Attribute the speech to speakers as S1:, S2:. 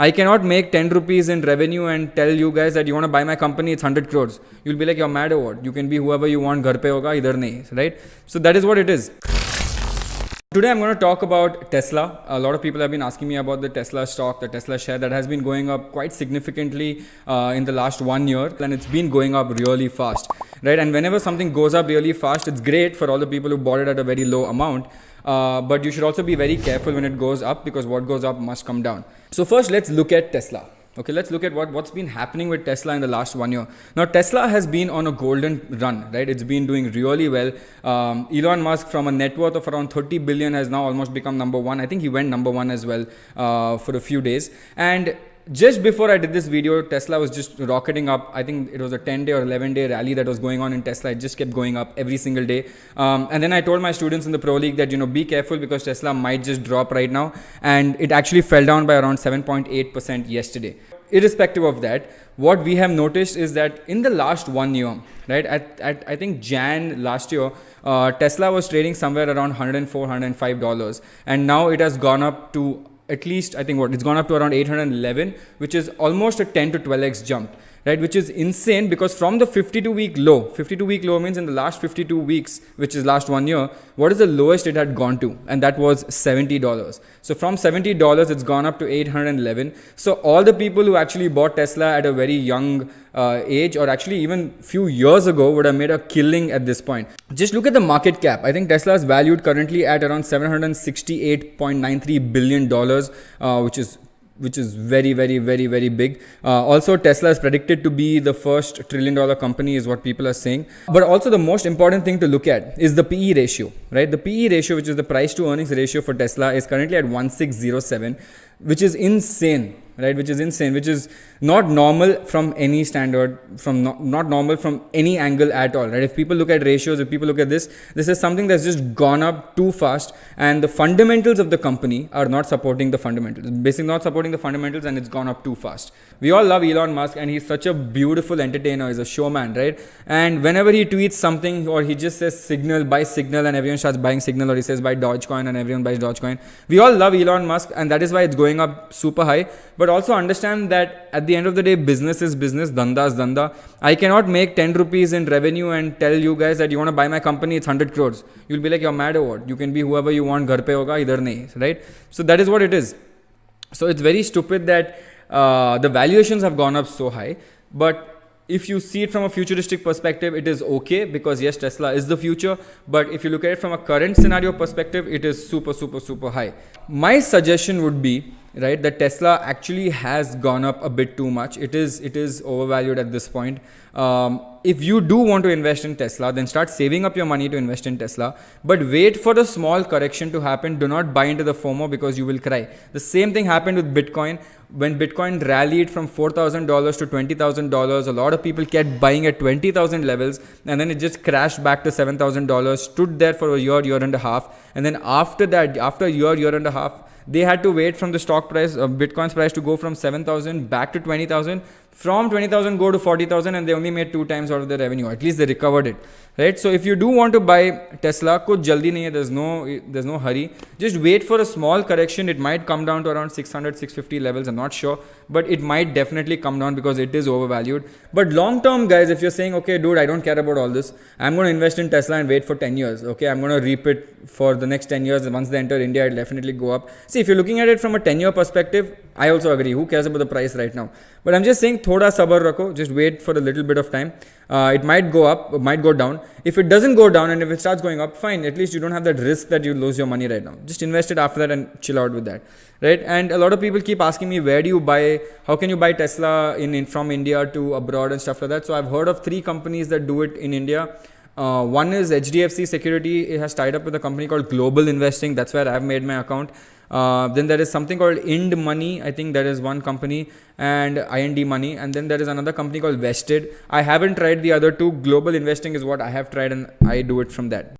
S1: I cannot make 10 rupees in revenue and tell you guys that you want to buy my company, it's 100 crores. You'll be like, you're mad or what? You can be whoever you want, ghar pe hoga, idhar nahi, right? So that is what it is. Today I'm going to talk about Tesla. A lot of people have been asking me about the Tesla stock, the Tesla share that has been going up quite significantly in the last 1 year, and it's been going up really fast, right? And whenever something goes up really fast, it's great for all the people who bought it at a very low amount. But you should also be very careful when it goes up, because what goes up must come down. So first, let's look at Tesla. Okay, let's look at what's been happening with Tesla in the last 1 year. Now, Tesla has been on a golden run, right? It's been doing really well. Elon Musk, from a net worth of around 30 billion, has now almost become number one. I think he went number one as well for a few days. And just before I did this video, Tesla was just rocketing up. I think it was a 10-day or 11-day rally that was going on in Tesla. It just kept going up every single day. And then I told my students in the Pro League that, be careful, because Tesla might just drop right now. And it actually fell down by around 7.8% yesterday. Irrespective of that, what we have noticed is that in the last 1 year, right, at I think Jan last year, Tesla was trading somewhere around $104, $105. And now it has gone up to at least, I think it's gone up to around 811, which is almost a 10 to 12x jump, right? Which is insane, because from the 52-week low means in the last 52 weeks, which is last 1 year, what is the lowest it had gone to? And that was $70. So from $70, it's gone up to 811. So all the people who actually bought Tesla at a very young age, or actually even few years ago, would have made a killing at this point. Just look at the market cap. I think Tesla is valued currently at around $768.93 billion, which is very, very, very, very big. Also, Tesla is predicted to be the first $1 trillion company, is what people are saying. But also the most important thing to look at is the PE ratio, right? The PE ratio, which is the price to earnings ratio for Tesla, is currently at 1607, which is insane, right? Which is not normal from any standard, not normal from any angle at all, right? If people look at ratios, if people look at this is something that's just gone up too fast, and the fundamentals of the company are not supporting the fundamentals, basically not supporting the fundamentals, and it's gone up too fast. We all love Elon Musk, and he's such a beautiful entertainer. He's a showman, right? And whenever he tweets something, or he just says Signal, buy Signal, and everyone starts buying Signal, or he says buy Dogecoin and everyone buys Dogecoin. We all love Elon Musk, and that is why it's going up super high. But also understand that at the end of the day, business is business, dhanda is dhanda. I cannot make 10 rupees in revenue and tell you guys that you want to buy my company, it's 100 crores. You'll be like, you're mad or what? You can be whoever you want, ghar pe hoga, idhar nahi, right? So that is what it is. So it's very stupid that the valuations have gone up so high. But if you see it from a futuristic perspective, it is okay, because yes, Tesla is the future. But if you look at it from a current scenario perspective, it is super, super, super high. My suggestion would be, right, that Tesla actually has gone up a bit too much. It is overvalued at this point. If you do want to invest in Tesla, then start saving up your money to invest in Tesla. But wait for the small correction to happen. Do not buy into the FOMO, because you will cry. The same thing happened with Bitcoin. When Bitcoin rallied from $4,000 to $20,000, a lot of people kept buying at 20,000 levels, and then it just crashed back to $7,000, stood there for a year and a half. And then after that, after a year and a half, they had to wait from the stock price, Bitcoin's price, to go from 7,000 back to 20,000. From 20,000 go to 40,000, and they only made 2 times out of their revenue. At least they recovered it, right? So if you do want to buy Tesla, kuch jaldi nahi hai, there's no hurry. Just wait for a small correction. It might come down to around 600, 650 levels. I'm not sure, but it might definitely come down, because it is overvalued. But long term, guys, if you're saying, okay, dude, I don't care about all this, I'm going to invest in Tesla and wait for 10 years. Okay, I'm going to reap it for the next 10 years. Once they enter India, it'll definitely go up. See, if you're looking at it from a 10-year perspective, I also agree. Who cares about the price right now? But I'm just saying, thoda sabar rakho. Just wait for a little bit of time. It might go up, it might go down. If it doesn't go down, and if it starts going up, fine. At least you don't have that risk that you lose your money right now. Just invest it after that and chill out with that, right? And a lot of people keep asking me, where do you buy? How can you buy Tesla from India to abroad and stuff like that? So I've heard of 3 companies that do it in India. One is HDFC Security. It has tied up with a company called Global Investing. That's where I've made my account. Then there is something called Ind Money. I think that is one company, and IND Money. And then there is another company called Vested. I haven't tried the other 2. Global Investing is what I have tried, and I do it from that.